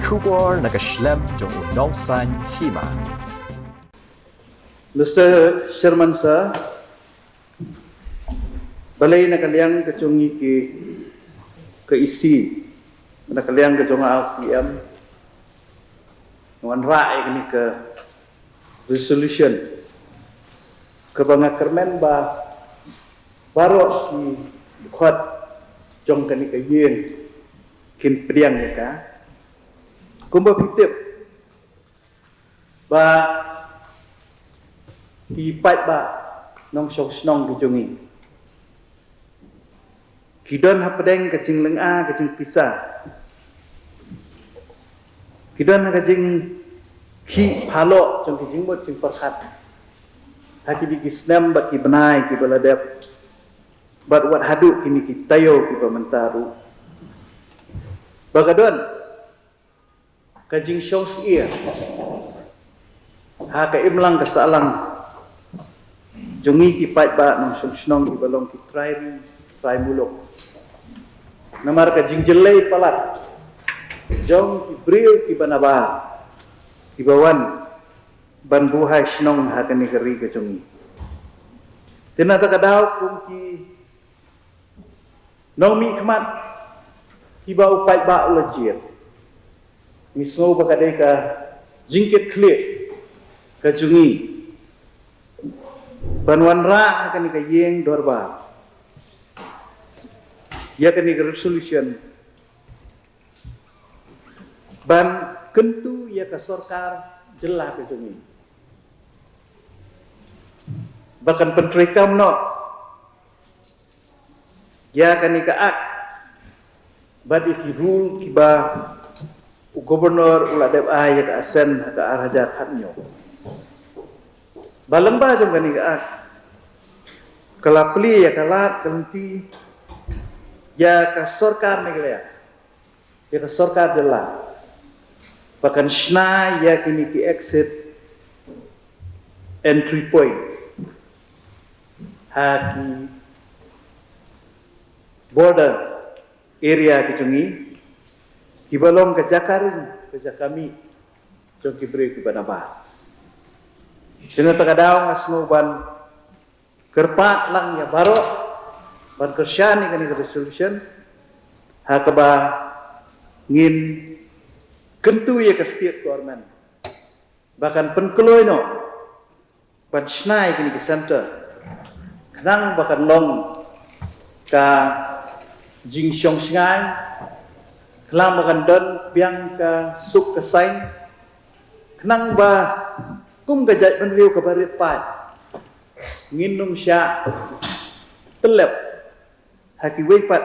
kubor nakaslem jong unongsan hima. Mr. Sherman sir, balay nakaliang kacungi ke isi nakaliang kacunga RCM nuan ra'i kini ke resolution ke banga kermen ba baro ki bukat jong kani ke yin kin priang ni ka kumba pitip ba ipat ba nong snong kicungi kidon hapadeng kacing lenga kacing pisah kidon kacing ki phalo jong kicing mot jing perhat haki di kisnem bat ki benai ki baladep bat wat hadu kini ki tayo ki pamentaru bagadon kacing shos ia ha ka imlang kasalang jungi ki pat ba nong snong ki balong ki try mulok namar ka jingjelai palat jong ki bril ki banaba ki bawan ban buhay snong ha kani kari ka jungi tinata kadaw kum ki nong mi khmat ki ba upai ba ulajir misno ba kadai ka jingkit klik ka jungi banwan ra kani ka yeng dorba ya kani ka resolution ban kentu ya ka sarkar jelah ka jungi bahkan pentrikam no ya kani ka ak badi ki rule ki ba gubernur uladep ya ka asen ka arhaja khatnyo balamba jom kani ka ak kalapli ya kalat kalenti ya ka sarkar neglea ya ka sarkar jelah bahkan shna ya kini ki exit entry point haki border area kicungi kibalong ke jakarin ke jakami jong kibri ki banaba sino takadaw ngasno ban kerpat lang ya baro ban kersyani kani resolution hakaba ngin kentu ya ke state government bahkan penkeloy no ban snai kini ke center kenang bahkan long ka jing syong sngai kelang bahkan don biang ka suk ke sain kenang ba kum gajat benriu ke barit pat nginum sya telep haki wepat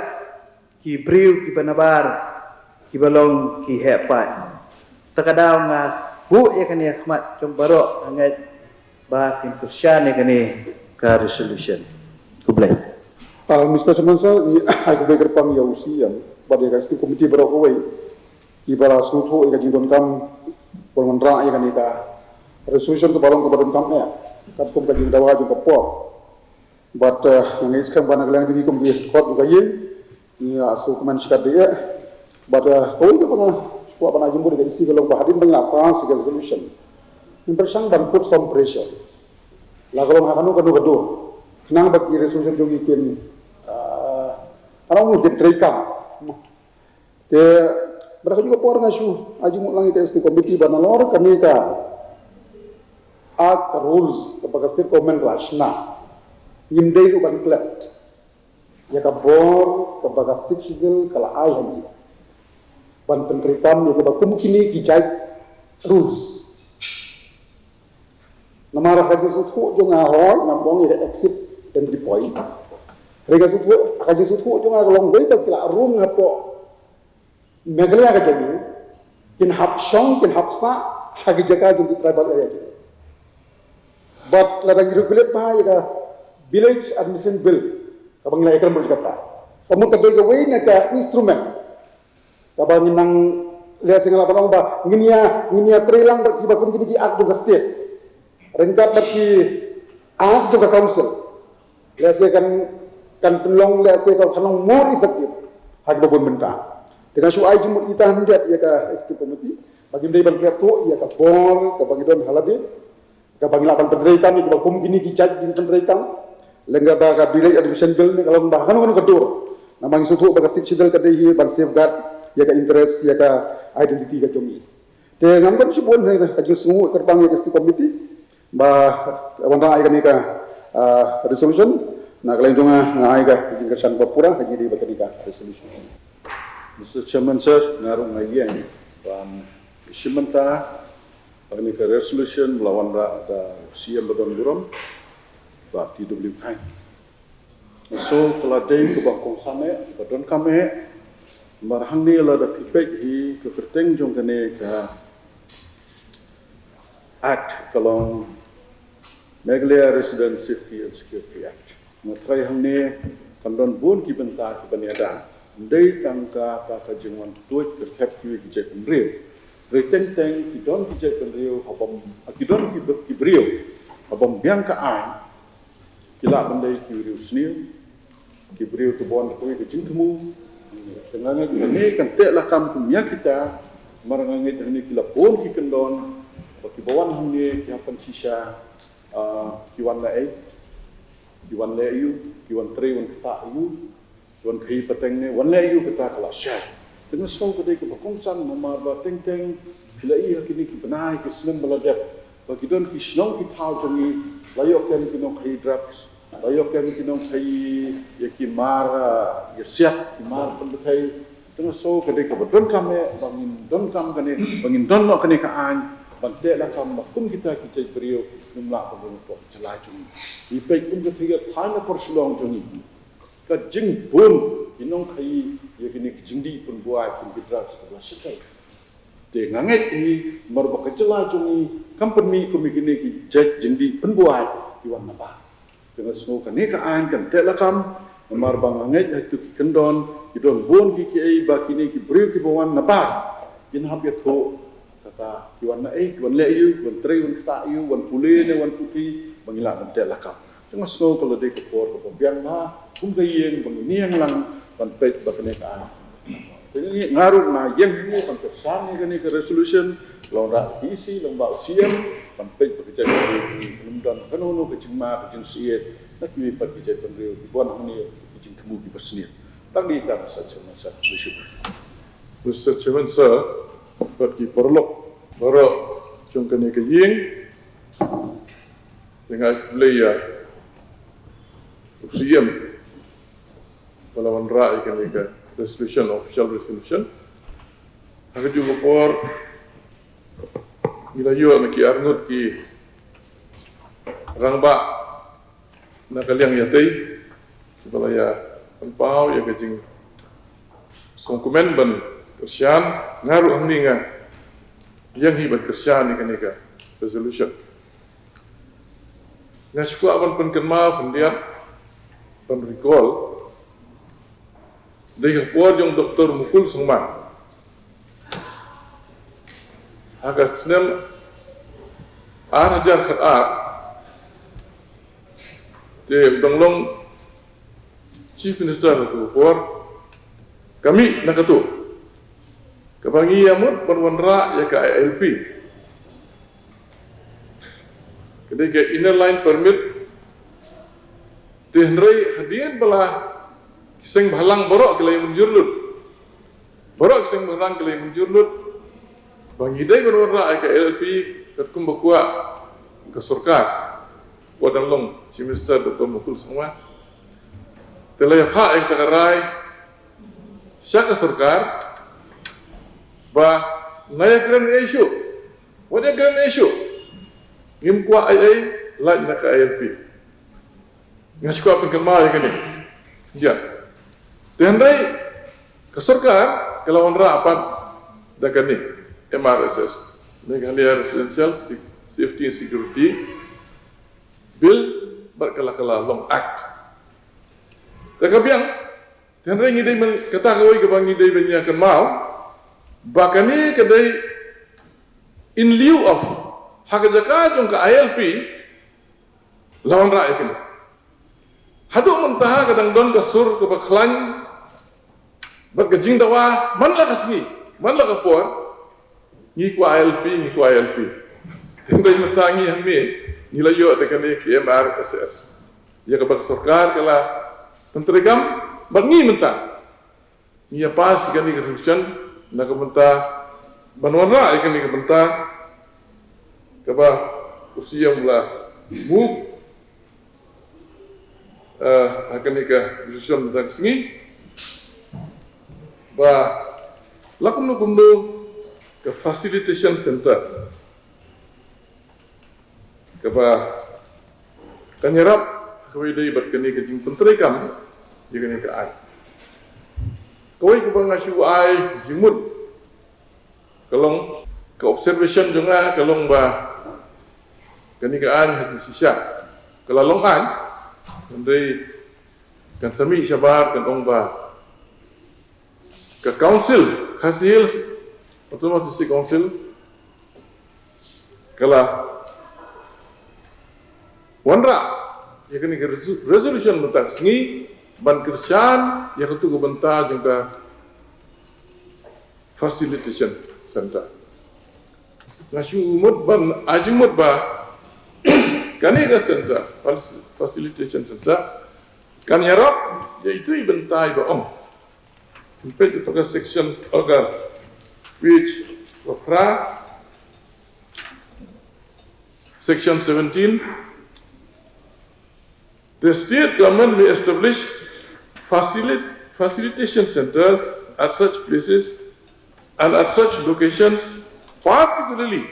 ki briu ki banabar ki balong ki hepat takadaw nga hu ya kani khmat jong baro ngai ba kin kusyane kani ka resolution kublai Mr. Semansa aku beker pang ya usian pada kasi komiti baro ko wai ibara sutho ika jingdon kam bolon ra ika ni ka resolution ko balong ko badon kam ya kat kum ka jingdawa jo ko but ngai skam bana lang di kum di khot ga yin ni asu kuman sikat dia but ko ika bana ko bana jimbo di isi galong bahadin bang apa resolution impression dan put some pressure la galong hakanu kadu nang bagi resolution jo gikin orang mesti terikam. Te berapa juga por ngasu aji mu lang ite komiti banalor kami ka at rules kapag sir comment rashna indai ko ban klet ya ka bor kapag sikil kala ayam ban penterikam ya ka kumkini kijai rules namara ka disut jo ngahoy nambong ide exit entry point rega suthu akaji suthu jonga long dei tak kila room ngapo meglea ka jadi kin hapsong kin hapsa hagi jaka di tribal area but la dang regulate pa ya village admission bill kabang la ekran berkata kamu tabe ga way na ka instrument kabang nang le singala balong ba nginia trilang ba kiba kun kini ak do state rengat baki ak do council le kan penlong le se ko kanong more effective hak do bun benta Dengan suai jumut kita hendak ia ka executive committee bagi dari ban kreato ia ka bor ka bagi don halade ka bagi lapan penderaitan ia ka kum gini kicaj gini penderaitan lengga ba ka bilai admission bill ni kalau bahkan kan kedur namang sutu baga sidal ka dei ban safeguard ia ka interest ia ka identity ka jomi te ngam kan subon ni ka ju sungu kerbang ia executive committee ba wanda ai ka ni ka resolution na kalain jonga ngai ka kesan papura ka jadi batani ka resolution. Mr. Chairman, sir, ngarung ngayon, isimenta, pagni ka resolution melawan ada siam badon guram, ba TW kain. So teladai ke bangkong sana, badon kami, marhang ni lah ada feedback hi ke kerteng jong kene ka act kalau Meghalaya Resident Safety and Security Act. Matrai hang ni kandon bun ki benta ki baniada. Ndai tangka ka jengwan tuit kertep ki kijai penriu. Reteng teng kidon kijai penriu habam kidon ki beriu. Habam biang ka ai. Kila bandai ki beriu snil. Ki beriu tu bon ko ki jingtemu. Dengan ini kan teklah kam kumia kita marangangit ini kila pon ki kendon. Bagi bawan hang ki hapan sisa ki wan lai. Ki wan lai yu, ki wan tri wan ta yu. Tuan kei pateng ni, wan leh yu kita kalah syai. Dengan semua kedai ke bakongsan, mama bateng teng, bila iya kini ki benai ki senang beladap. Bagi don ki senang ki tahu jangi, layok kan ki nong kei drugs, layok kan ki nong kei ya ki mar, ya siap ki mar pendekai. Dengan semua kedai ke badon kami, bangin don kam kene, bangin don nok kene ka an, bantek lah kam bakum kita cai beriu, numlah pemburu pok celai jangi. Ipai pun ketiga tanya persulong jangi. Kajing pun inong kai ya kini kejindi pun buat pun kita sebelah sekai. Dengan ini merupakan kecelah jungi company kami kini kijaj jindi pun buat iwan napa. Dengan semua kini kaan kan telakam nomor banganget itu kendon kidon bon kiki bakini ki beri ki bawan napa. In habis tu kata iwan na iwan leyu iwan tri iwan ta yu iwan pulih iwan putih mengilang telakam. Dengan semua kalau dia kepor kebiang na kumkayen banginiang lang panpet bakenekaan. Ini ngaruh na yang ini panpet sani kani ke resolution lawan rak isi lembak siam panpet bekerja di penundan kanono kecima kecing siet nak kini pat kerja pendiri buan ini kecing kamu di persenian. Tak diikat saja masa bersyukur. Mr. Chairman, sir, bagi perlok baru cung kani ke ying dengan belia siam Palawan Rai kan ika resolution, official resolution. Aku juga por bila yo nak arnut ki rangba nak kaliang yatai kepala ya penpau ya kecing songkumen ban kersian ngaruh ni nga yang hibat kersian ni kan ika resolution. Ngasku awan penkenma pendiat penrecall dari kuat yang Dr. Mukul Sengman agak senang ajar kerat di Banglong Chief Minister itu kuat kami nak tu kebangi yamut perwanra ya ke ILP ketika inner line permit dihendrai hadiah belah kiseng balang borok kelai menjurlut borok kiseng balang kelai menjurlut bangidai berwarna ke LP ketkum bakua ke surkar wadang long Chief Minister Dr. Mukul semua telai hak yang takarai syak ke surkar bah ngaya grand issue wajah grand issue ngim kuat ai laj nak ke LP ngaskuap pengkemal yang ini ya Tendai kesurkar kelawan rapat dakan ni MRSS Meghalaya Residential Safety and Security Bill berkala-kala Long Act. Tekabiang tendai ngidai kata kawai ke bang ngidai banyakan mau bahkan ni kedai in lieu of hak zakat jong ke ILP lawan rakyat ini. Haduk mentah kadang don kasur ke baklan bat ka jing dawa man la ka singi man la ka por ni ku ILP tendai matangi hame ni la yo de kane ki MRSS ya ka bak sarkar kala mentregam bangi mentang ni pas kan ni resolution na ka menta banwana ikan ni ka menta ka ba usia mula bu akan ni ka resolution mentang singi ba lakum ke facilitation center ke ba kanyarap kawai dai bat kani ke jing pentri kam jika ni ke ai kawai ku bang asu ai jimut kalong ke observation jonga kalong ba kani ke ai hati sisa kalalong ai ndai kan sami sabar kan ong ba ke council hasil otomatis si council kala wanra ya kini resolution tentang sengi ban kerjaan ya ketu ke benta juga facilitation center ngasu umut ban ajimut ba kani ke center facilitation center kan yarap yaitu ibentai ba om sampai ke section organ which Wafra section 17 the state government may establish facilitation centers at such places and at such locations, particularly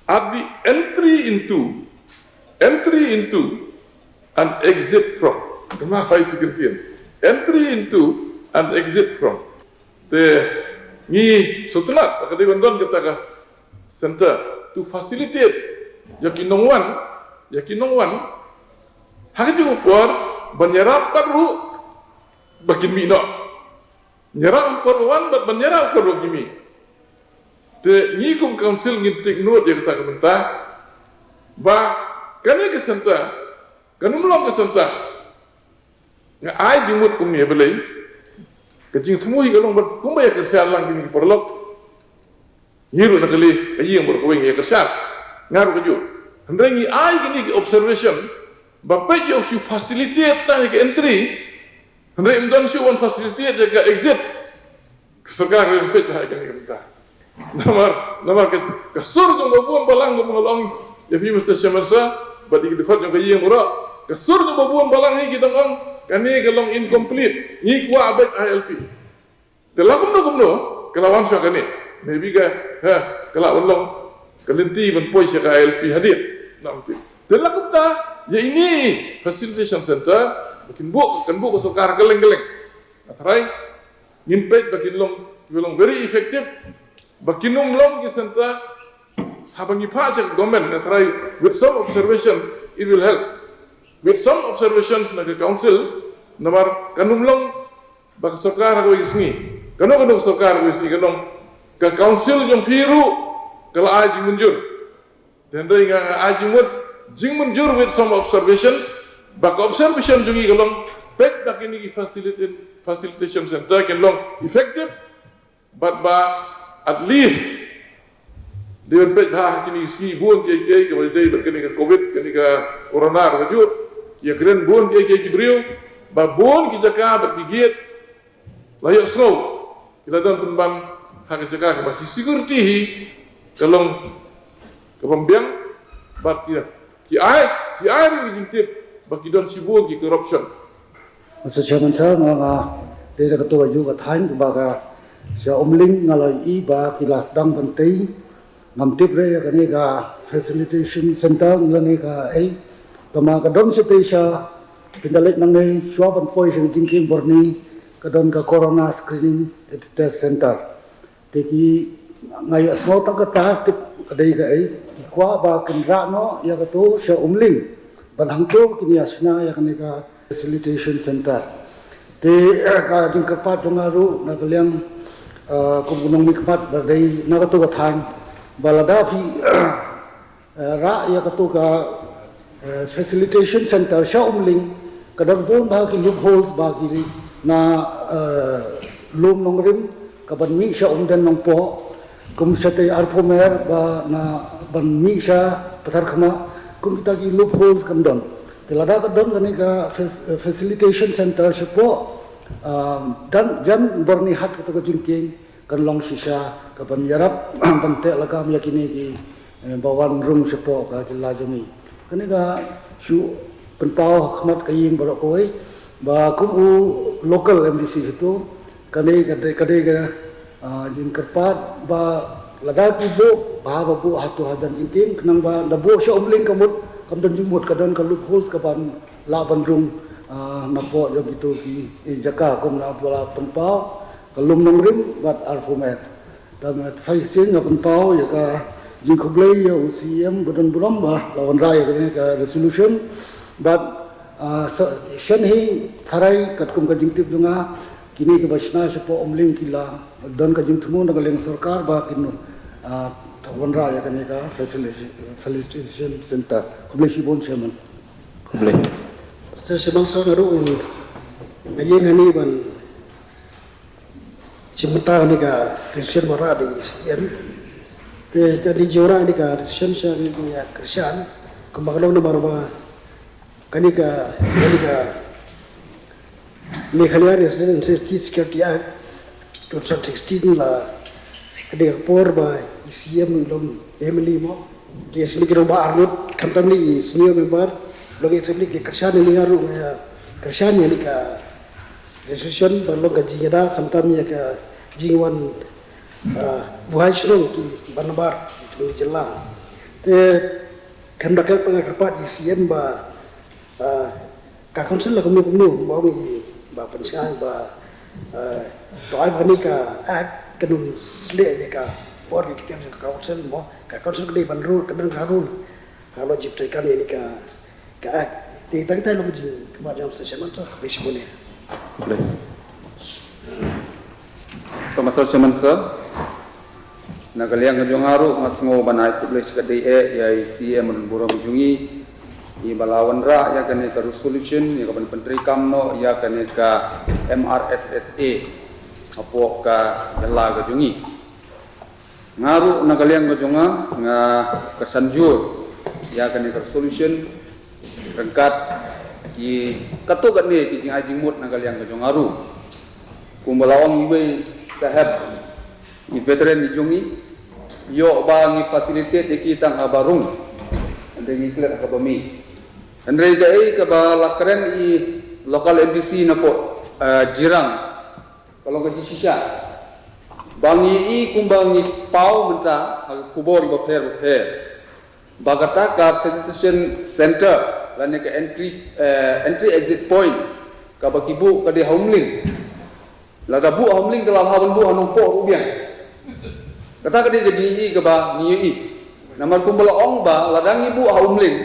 at the entry into and exit from. Entry into and exit from. The ni sutunat akadi bandon kita ka center to facilitate yakinongwan hadi upor banyarap karu bakin mino nyarap korwan bat banyarap karu gimi te ni kum council ngintik note ya kita minta ba kani ke center kanum long ke center nga ai dimut kum ni belai kecing temui kalau kumba ya kerja lang kini perlok nyiru nak kali ayi yang berkawin ya kerja ngaru keju hendrengi ai kini observation bapak yo si facilitate tang ke entry hendreng don si one facilitate ke exit keserkar rempet ha kini kita namar ke sur jong babuan balang ngolong ya fi mesti semersa badi dekat jong ayi yang ora ke sur jong babuan balang ni kita ngong kami kalong incomplete ni kuah abad ILP telakum no kelawan sya kani maybe ka kelawan long kalenti ban poi sya ILP hadir namti telakum ta ya ini facilitation center makin bu sokar geleng-geleng atrai nginpet bakin long very effective bakin long ki center habangi pa sya government atrai with some observation it will help. With some observations na council, namar kanumlong bak sokar ko isni. Kanong sokar ko isni kanong ka council yung piru kala aji munjur. Tendai nga aji mut jing munjur with some observations. Bak observation jungi kalong pek dak ini facilitation center kalong effective, but ba at least dia pek ha kini ski buon ke kalau dia berkini ke covid kini ke corona rajut ya keren buon ke brio ba buon ki jaka bergigit layak snow kila don pembang hak jaka ba security kalong kepembiang ba ki ai ni jintip ba ki don sibuon ki corruption Masa Chairman sir nga data ketua juga thain ba ka sa umling ngalai i ba kilas dang penting ngam tip re ka ni ka facilitation center ngani ka ai tama ka don sitesha pindalit nang nei swaban poi sing jingking borni ka don ka corona screening test center teki ngai asmo ta ka ta tip adai ka ai kwa ba kendra no ya ka tu sa umling ban hang tu kini asna ya ka ni ka facilitation center te ka jing ka pat ngaru na kaliang kumunong mikpat badai na ka tu ka than baladafi ra ya ka tu ka facilitation center sha umling kadang pun bagi loopholes bagi na lum nong rim kaban mi sya den nong po kum sate arpomer ba na ban mi sya patar khama kum kita ki loopholes kam don telada ka don kani ka facilitation center syapo dan jam berni hat kata ka jingking kan long sisa kaban yarap bante lagam yakini ki bawan room syapo ka jela jami kani ka syu penpau khmat kayin barok koi ba kum local MDC itu kani kadai ka jing kerpat ba lada kubo ba bu hatu hadan jingking kenang ba dabo sya umling kamut kam dan jumut kadan ka loopholes kaban la bandrung napo yo gitu ki jaka kum na bola penpau kalum nong rim bat arfumet dan sai sin yo penpau ya ka jing khoblei yo UCM badan buram ba lawan raya ka resolution but shen hi tharai kat kum ka jing tip dunga kini ke basna sepo omling kila dan ka jing thumu na galeng sarkar ba kinu tawan raya ka facilitation center khoblei si bon chairman Boleh. Sebang ngaru ngayen hani ban cimta ni ka Christian mara di SDM te ka di jora ni ka Christian sha ni ya Christian kembang na marba kani ka Meghalaya Resident Security Act 2016 la kadi por ba SDM lom Emily mo yes ni kiro ba arnut kantam ni senior member logi sebli ke kerjaan ini ngaruh ya kerjaan ini ka resolution berlog gaji ada kantam ya ke jiwan buhay sering ki banabar itu jelang te kan bakal pengakarpat isien ba ka konsel la kumi ba mi ba pensian ba doai bani ka ak kanun sle ne ka por ki kiam ka konsel mo ka konsel gede banru kadang harun kalau jip kan ini ka di tangtai lo ji kemarin sesama tu besi boleh. Boleh. Termasuk semansa nagaliang ngajong haru ngasngo banai publish kadai ya CM buram jungi i balawan ra ya kane ka resolution ya ka menteri kamno ya kane ka MRSSA apo ka dala ka jungi ngaru nagaliang ngajonga nga kasanjur ya kane ka resolution rengkat ki katugat ni ki jing ajing mut nagal yang kajong aru kumbalawang iwe sahab ni veteran ni jungi yo ba ngi facilitate ki tang habarung ande ngi klet ka bami andre dai ka ba lakren i local MDC na po jirang kalau ka sisa bangi i kumbangi pau menta kubor ba fair bagata ka facilitation center lani ke entry exit point ka bakibu ka di homling la da bu homling ka la haban bu hanong po rubian kata ka di jadi ka ba ni namar kumbala ong ba la dangi bu homling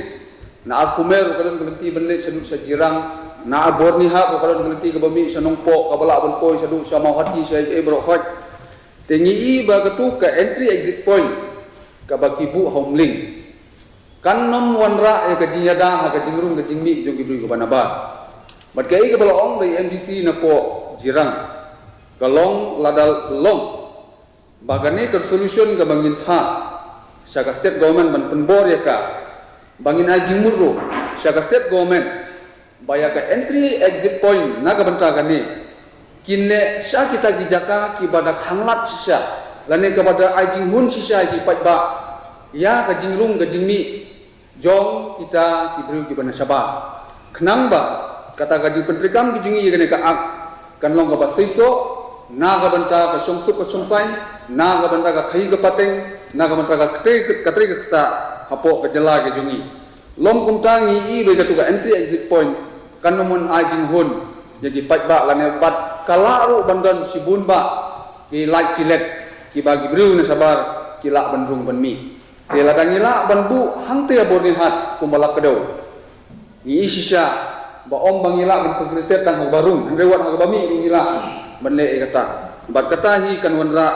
na akumer ka don kelenti benle sadu sajirang na abor ni ha ka don kelenti ka bami sanong po ka bala ban po sadu sa mau hati sa brokhat tengi ba ka tu ka entry exit point ka bakibu homling kan nom wanra ya kajinyada ha kajingrung kajingmi jong kibri ko banaba bat kai ke balong dari MDC na po jirang kalong ladal long bagane ke solution ka bangin ha sa state government ban penbor ya ka bangin ajimuro sa state government baya ka entry exit point na ka banta kani kinne sa kita gijaka ki badak hanglat sisa lane ka bada ajinghun sisa ki patba ya kajingrung kajingmi jong kita kibru ki bana sabah kenang ba kata gaji pentrikam kijingi gane ka ak kan long ka basiso na ka banta ka somsu ka somsai na ka banta ka khai ka pateng na ka banta ka katri ka hapo ka jela ke jungi long kumtangi i be ka tu ka entry exit point kan nomon ajing hun jadi patba lane bat kalaru bandan sibun ba ki like kilet ki bagi bru na sabar ki lak bandung banmi Tela dangila banbu hangte aborin hat kumalak kedau. Ni isisha ba om bangila ban facilitate tang barung rewat hagbami ngila banle kata. Bat kata hi kan wanra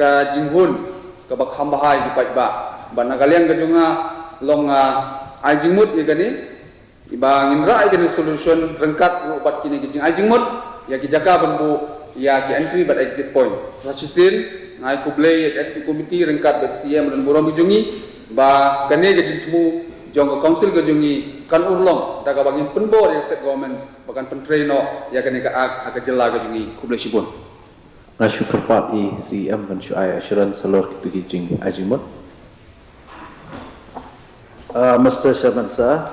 ka jinghun ka bak hambahai di pajba. Ban nagaliang kajunga longa ajingmut ya gani. Ibangin ra igani solution rengkat ru bat kini kijing ajingmut ya kijaka banbu ya ki entry but exit point. Rasusin ngai kublai SC committee rengkat bet CM dan Burong Bijungi ba kane ke jemu jong council ke jungi kan urlong daga bagi penbor yang state government bahkan pentreno ya kane ka ak jela ke jungi kublai sibun. Nasyu kerpat CM dan syai assurance seluruh itu kijing ajimut. Mr. Chairman sir,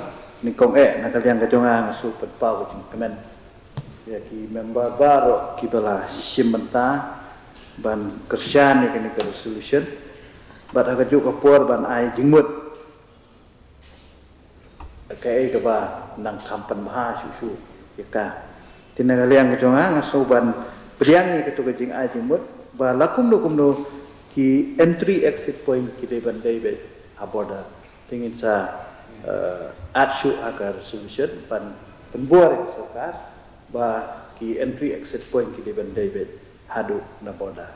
ni kong nakaliang kajongan ngasu penpau kijing kemen. Ya ki member baru kibala simenta ban kerjaan ni kini ke resolution. Bat aga juk kapur ban ai jingmut. Kai ke ba nang kampan maha susu ya ka. Tinagaliang kajongan ngasu ban beriang ni ketu kejing ai jingmut ba lakum no ki entry exit point ki de ban dai be aboda. Tingin sa atsyu agar resolution ban penbuar sarkar ba ki entry exit point ki de ban dai be hadu na boda.